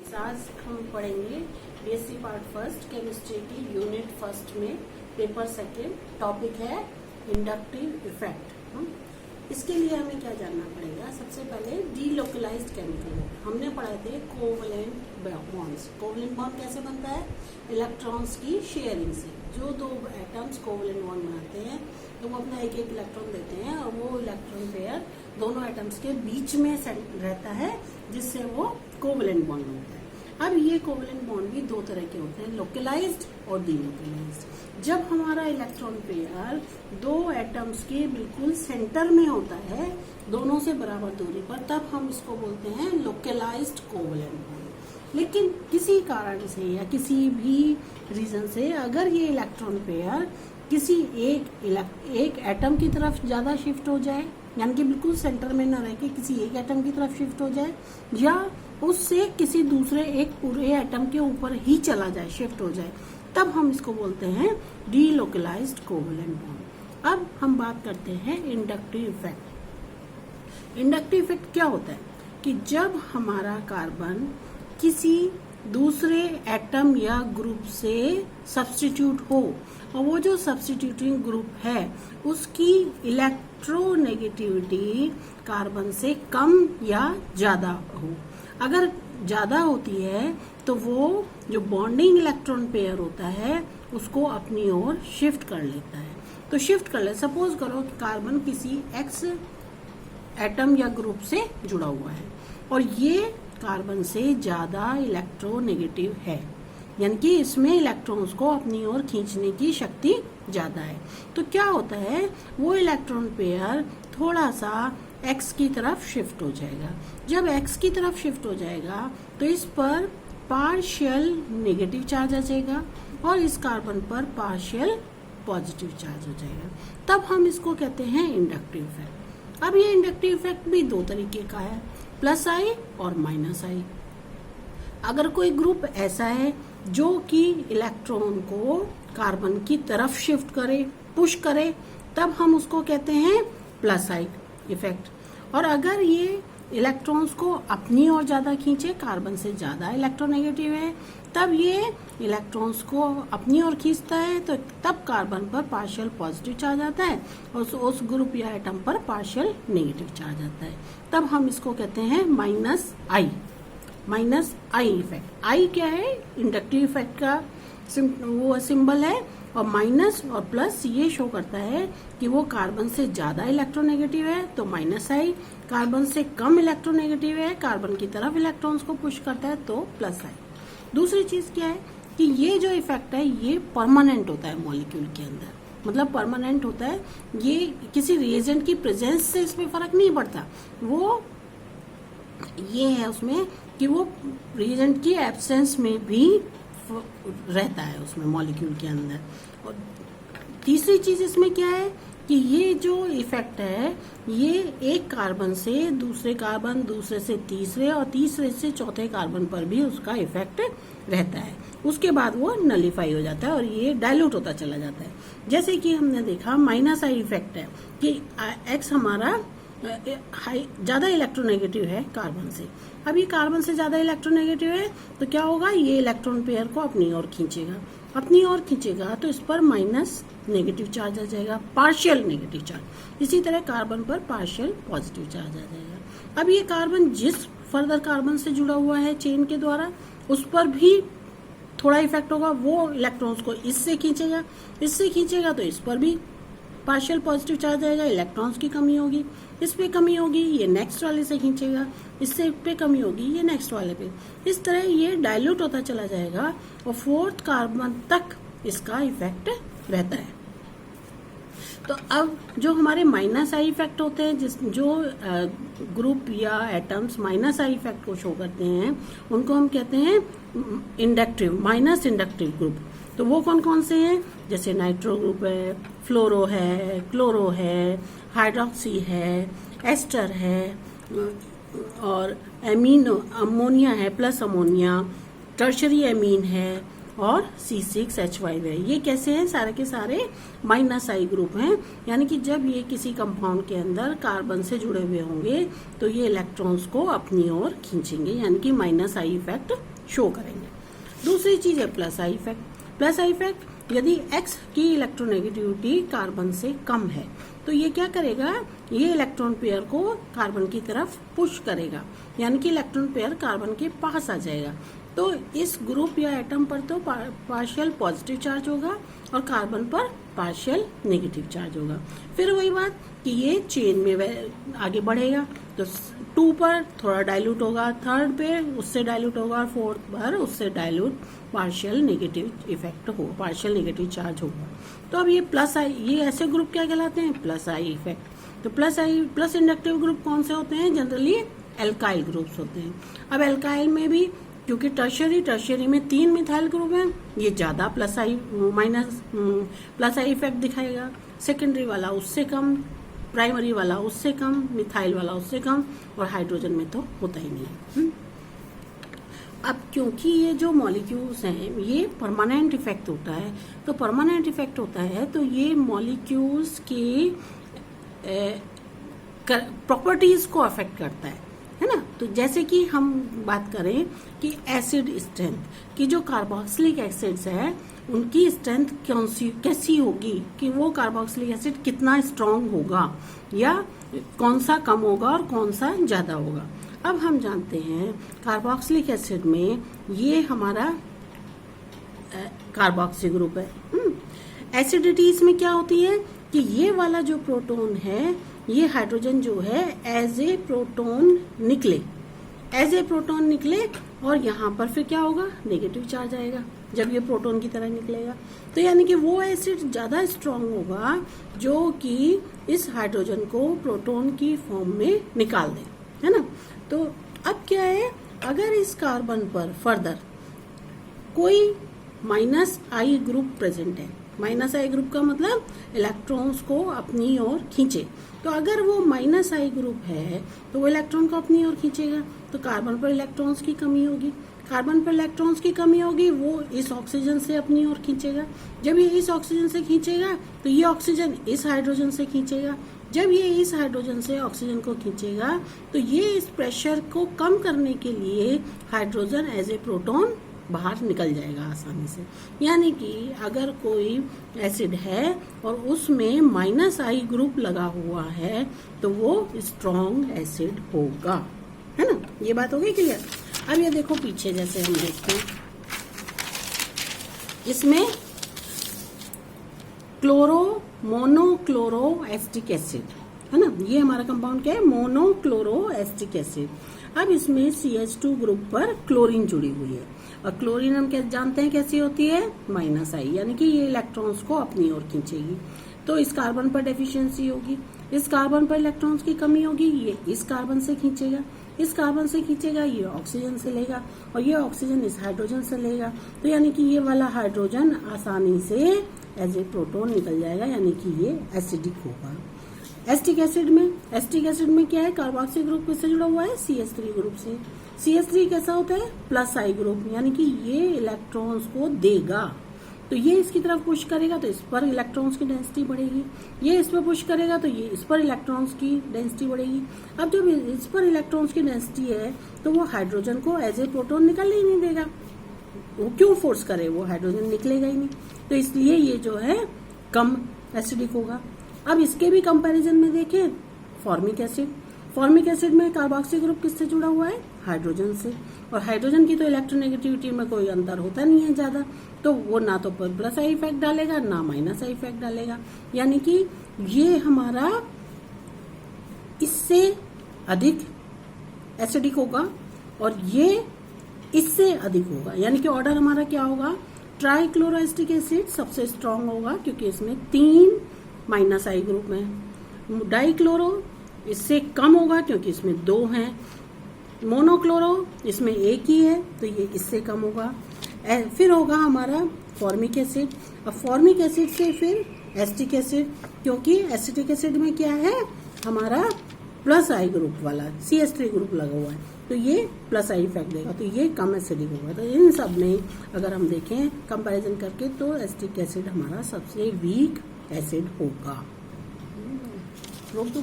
आज हम पढ़ेंगे बीएससी पार्ट फर्स्ट केमिस्ट्री की यूनिट फर्स्ट में पेपर सेकेंड। टॉपिक है इंडक्टिव इफेक्ट। इसके लिए हमें क्या जानना पड़ेगा? सबसे पहले डीलोकलाइज्ड केमिकल हमने पढ़ाए थे कोवलेंट बॉन्ड्स। कोवलेंट बॉन्ड कैसे बनता है? इलेक्ट्रॉन्स की शेयरिंग से। जो दो एटम्स कोवलेंट बॉन्ड बनाते हैं तो वो अपना एक एक इलेक्ट्रॉन देते हैं और वो इलेक्ट्रॉन पेयर दोनों एटम्स के बीच में रहता है, जिससे वो कोवलेंट बॉन्ड होता है। अब ये कोवलेंट बॉन्ड भी दो तरह के होते हैं, लोकलाइज्ड और डीलोकलाइज्ड। जब हमारा इलेक्ट्रॉन पेयर दो एटम्स के बिल्कुल सेंटर में होता है, दोनों से बराबर दूरी पर, तब हम इसको बोलते हैं लोकलाइज्ड कोवलेंट बॉन्ड। लेकिन किसी कारण से या किसी भी रीजन से अगर ये इलेक्ट्रॉन पेयर किसी एक एटम की तरफ ज्यादा शिफ्ट हो जाए, यानी कि बिल्कुल सेंटर में न रह के किसी एक एटम की तरफ शिफ्ट हो जाए, या उससे किसी दूसरे एक पूरे एटम के ऊपर ही चला जाए, शिफ्ट हो जाए, तब हम इसको बोलते हैं डीलोकलाइज्ड कोवलेंट बॉन्ड। अब हम बात करते हैं इंडक्टिव इफेक्ट। इंडक्टिव इफेक्ट क्या होता है कि जब हमारा कार्बन किसी दूसरे एटम या ग्रुप से सब्स्टिट्यूट हो और वो जो सब्स्टिट्यूटिंग ग्रुप है उसकी इलेक्ट्रोनेगेटिविटी कार्बन से कम या ज्यादा हो। अगर ज्यादा होती है तो वो जो बॉन्डिंग इलेक्ट्रॉन पेयर होता है उसको अपनी ओर शिफ्ट कर लेता है। तो शिफ्ट कर ले, सपोज करो कि कार्बन किसी एक्स एटम या ग्रुप से जुड़ा हुआ है और ये कार्बन से ज्यादा इलेक्ट्रोनेगेटिव है, यानी कि इसमें इलेक्ट्रॉन्स को अपनी ओर खींचने की शक्ति ज्यादा है। तो क्या होता है, वो इलेक्ट्रॉन पेयर थोड़ा सा एक्स की तरफ शिफ्ट हो जाएगा। जब एक्स की तरफ शिफ्ट हो जाएगा तो इस पर पार्शियल नेगेटिव चार्ज आ जाएगा और इस कार्बन पर पार्शियल पॉजिटिव चार्ज हो जाएगा। तब हम इसको कहते हैं इंडक्टिव इफेक्ट। अब ये इंडक्टिव इफेक्ट भी दो तरीके का है, प्लस आई और माइनस आई। अगर कोई ग्रुप ऐसा है जो कि इलेक्ट्रॉन को कार्बन की तरफ शिफ्ट करे, पुश करे, तब हम उसको कहते हैं प्लस आई इफेक्ट। और अगर ये इलेक्ट्रॉन्स को अपनी ओर ज्यादा खींचे, कार्बन से ज्यादा इलेक्ट्रोनेगेटिव है, तब ये इलेक्ट्रॉन्स को अपनी ओर खींचता है, तो तब कार्बन पर पार्शियल पॉजिटिव चार्ज आता है और उस ग्रुप या एटम पर पार्शियल नेगेटिव चार्ज आता है। तब हम इसको कहते हैं माइनस आई इफेक्ट। आई क्या है? इंडक्टिव इफेक्ट का वो सिंबल है, और माइनस और प्लस ये शो करता है कि वो कार्बन से ज्यादा इलेक्ट्रोनेगेटिव है तो माइनस आई, कार्बन से कम इलेक्ट्रोनेगेटिव है, कार्बन की तरफ इलेक्ट्रॉन्स को पुश करता है तो प्लस आई। दूसरी चीज क्या है कि ये जो इफेक्ट है ये परमानेंट होता है मॉलिक्यूल के अंदर, मतलब परमानेंट होता है। ये किसी रिएजेंट की प्रेजेंस से इसमें फर्क नहीं पड़ता। वो ये है उसमें कि वो रिएजेंट की एब्सेंस में भी रहता है उसमें मॉलिक्यूल के अंदर। और तीसरी चीज इसमें क्या है कि ये जो इफेक्ट है ये एक कार्बन से दूसरे कार्बन, दूसरे से तीसरे और तीसरे से चौथे कार्बन पर भी उसका इफेक्ट रहता है। उसके बाद वो नलीफाई हो जाता है और ये डाइल्यूट होता चला जाता है। जैसे कि हमने देखा माइनस आई इफेक्ट है कि एक्स हमारा ज्यादा इलेक्ट्रोनेगेटिव है कार्बन से। अब ये कार्बन से ज्यादा इलेक्ट्रोनेगेटिव है तो क्या होगा, ये इलेक्ट्रॉन पेयर को अपनी ओर खींचेगा तो इस पर माइनस नेगेटिव चार्ज आ जाएगा, पार्शियल नेगेटिव चार्ज। इसी तरह कार्बन पर पार्शियल पॉजिटिव चार्ज आ जाएगा। अब ये कार्बन जिस फर्दर कार्बन से जुड़ा हुआ है चेन के द्वारा, उस पर भी थोड़ा इफेक्ट होगा। वो इलेक्ट्रॉन्स को इससे खींचेगा तो इस पर भी पार्शियल पॉजिटिव चार्ज आएगा, इलेक्ट्रॉन्स की कमी होगी, इस पे कमी होगी, ये नेक्स्ट वाले से खींचेगा, इससे पे कमी होगी, ये नेक्स्ट वाले पे। इस तरह ये डाइल्यूट होता चला जाएगा और फोर्थ कार्बन तक इसका इफेक्ट रहता है। तो अब जो हमारे माइनस आई इफेक्ट होते हैं, जो ग्रुप या एटम्स माइनस आई इफेक्ट को शो करते हैं, उनको हम कहते हैं माइनस इंडक्टिव ग्रुप। तो वो कौन कौन से हैं? जैसे नाइट्रो ग्रुप है, फ्लोरो है, क्लोरो है, हाइड्रोक्सी है, एस्टर है, और अमोनिया है, प्लस अमोनिया, टर्शरी एमीन है, और C6H5 है। ये कैसे हैं? सारे के सारे माइनस आई ग्रुप हैं, यानी कि जब ये किसी कंपाउंड के अंदर कार्बन से जुड़े हुए होंगे तो ये इलेक्ट्रॉन्स को अपनी ओर खींचेंगे, यानी कि माइनस आई इफेक्ट शो करेंगे। दूसरी चीज है plus I effect. Plus I effect, यदि X की इलेक्ट्रोनेगेटिविटी कार्बन से कम है तो ये क्या करेगा? ये इलेक्ट्रॉन पेयर को कार्बन की तरफ पुश करेगा, यानी कि इलेक्ट्रॉन पेयर कार्बन के पास आ जाएगा। तो इस ग्रुप या एटम पर तो पार्शियल पॉजिटिव चार्ज होगा और कार्बन पर पार्शियल नेगेटिव चार्ज होगा। फिर वही बात कि ये चेन में आगे बढ़ेगा, तो 2 पर थोड़ा डाइल्यूट होगा, 3rd पे उससे डाइल्यूट होगा और 4th पर उससे डाइल्यूट पार्शियल नेगेटिव इफेक्ट हो, पार्शियल नेगेटिव चार्ज होगा। तो अब ये प्लस आई, ये ऐसे ग्रुप क्या कहलाते हैं? Plus I effect. तो प्लस इंडक्टिव ग्रुप कौन से होते हैं? जनरली एल्काइल ग्रुप्स होते हैं। अब एल्काइल में भी क्योंकि टर्शियरी में 3 मिथाइल ग्रुप हैं, ये ज्यादा प्लस आई इफेक्ट दिखाएगा। सेकेंडरी वाला उससे कम, प्राइमरी वाला उससे कम, मिथाइल वाला उससे कम, और हाइड्रोजन में तो होता ही नहीं। अब क्योंकि ये जो मॉलिक्यूल्स हैं ये परमानेंट इफेक्ट होता है, तो परमानेंट इफेक्ट होता है तो ये मॉलिक्यूल्स के प्रॉपर्टीज को अफेक्ट करता है ना। तो जैसे कि हम बात करें कि एसिड स्ट्रेंथ की, जो कार्बोक्सिलिक एसिड्स है उनकी स्ट्रेंथ कैसी होगी, कि वो कार्बोक्सिलिक एसिड कितना स्ट्रांग होगा या कौन सा कम होगा और कौन सा ज्यादा होगा। अब हम जानते हैं कार्बोक्सिलिक एसिड में ये हमारा कार्बोक्सी ग्रुप है। एसिडिटी इसमें क्या होती है कि ये वाला जो प्रोटॉन है, ये हाइड्रोजन जो है एज ए प्रोटॉन निकले और यहाँ पर फिर क्या होगा? नेगेटिव चार्ज आएगा जब ये प्रोटॉन की तरह निकलेगा। तो यानी कि वो एसिड ज्यादा स्ट्रांग होगा जो कि इस हाइड्रोजन को प्रोटॉन की फॉर्म में निकाल दे, है ना। तो अब क्या है, अगर इस कार्बन पर फर्दर कोई माइनस आई ग्रुप प्रेजेंट है, माइनस आई ग्रुप का मतलब इलेक्ट्रॉन्स को अपनी ओर खींचे, तो अगर वो माइनस आई ग्रुप है तो वो इलेक्ट्रॉन को अपनी ओर खींचेगा, तो कार्बन पर इलेक्ट्रॉन्स की कमी होगी। कार्बन पर इलेक्ट्रॉन्स की कमी होगी, वो इस ऑक्सीजन से अपनी ओर खींचेगा। जब ये इस ऑक्सीजन से खींचेगा तो ये ऑक्सीजन इस हाइड्रोजन से खींचेगा। जब ये इस हाइड्रोजन से ऑक्सीजन को खींचेगा तो ये इस प्रेशर को कम करने के लिए हाइड्रोजन एज ए प्रोटॉन बाहर निकल जाएगा आसानी से। यानी कि अगर कोई एसिड है और उसमें माइनस आई ग्रुप लगा हुआ है तो वो स्ट्रॉन्ग एसिड होगा, है ना। ये बात हो गई क्लियर। अब ये देखो पीछे, जैसे हम देखते हैं इसमें मोनोक्लोरो एस्टिक एसिड, है ना। ये हमारा कंपाउंड क्या है? Monochloro acetic acid. अब इसमें CH2 ग्रुप पर क्लोरीन जुड़ी हुई है, और क्लोरीन हम क्या जानते हैं कैसी होती है? माइनस आई, यानी कि ये इलेक्ट्रॉन्स को अपनी ओर खींचेगी। तो इस कार्बन पर डेफिशिएंसी होगी, इस कार्बन पर इलेक्ट्रॉन्स की कमी होगी, ये इस कार्बन से खींचेगा, इस कार्बन से खींचेगा, ये ऑक्सीजन से लेगा, और ये ऑक्सीजन इस हाइड्रोजन से लेगा। तो यानी कि ये वाला हाइड्रोजन आसानी से एज ए प्रोटॉन निकल जाएगा, यानी कि ये एसिडिक होगा। एस्टिक एसिड में क्या है? कार्बोक्सी ग्रुप किससे जुड़ा हुआ है? CH3 ग्रुप से। CH3 कैसा होता है? प्लस आई ग्रुप, यानी कि ये इलेक्ट्रॉन्स को देगा, तो ये इसकी तरफ पुश करेगा तो इस पर इलेक्ट्रॉन्स की डेंसिटी बढ़ेगी, ये इस पर पुश करेगा तो ये इस पर इलेक्ट्रॉन्स की डेंसिटी बढ़ेगी। अब जब इस पर इलेक्ट्रॉन्स की डेंसिटी है तो वो हाइड्रोजन को एज ए प्रोटॉन निकलने ही नहीं देगा, वो क्यों फोर्स करे, वो हाइड्रोजन निकलेगा ही नहीं। तो इसलिए ये जो है कम एसिडिक होगा। अब इसके भी कंपैरिजन में देखें, फॉर्मिक एसिड में कार्बोक्सी ग्रुप किससे जुड़ा हुआ है? हाइड्रोजन से, और हाइड्रोजन की तो इलेक्ट्रोनेगेटिविटी में कोई अंतर होता नहीं है ज्यादा, तो वो ना तो प्लस आई इफेक्ट डालेगा ना माइनस आई इफेक्ट डालेगा, यानी कि ये हमारा इससे अधिक एसिडिक होगा और ये इससे अधिक होगा। यानी कि ऑर्डर हमारा क्या होगा? ट्राइक्लोरोएस्टिक एसिड सबसे स्ट्रांग होगा क्योंकि इसमें 3 माइनस आई ग्रुप में। डाइक्लोरो इससे कम होगा क्योंकि इसमें 2 हैं। मोनोक्लोरो इसमें 1 ही है तो ये इससे कम होगा। फिर होगा हमारा फॉर्मिक एसिड। अब फॉर्मिक एसिड से फिर एसिटिक एसिड, क्योंकि एसिटिक एसिड में क्या है? हमारा प्लस आई ग्रुप वाला CH3 ग्रुप लगा हुआ है, तो ये प्लस आई इफेक्ट देगा, तो ये कम एसिडिक होगा। तो इन सब में अगर हम देखें कंपैरिजन करके तो एसिटिक एसिड हमारा सबसे वीक एसिड होगा। रोक दो।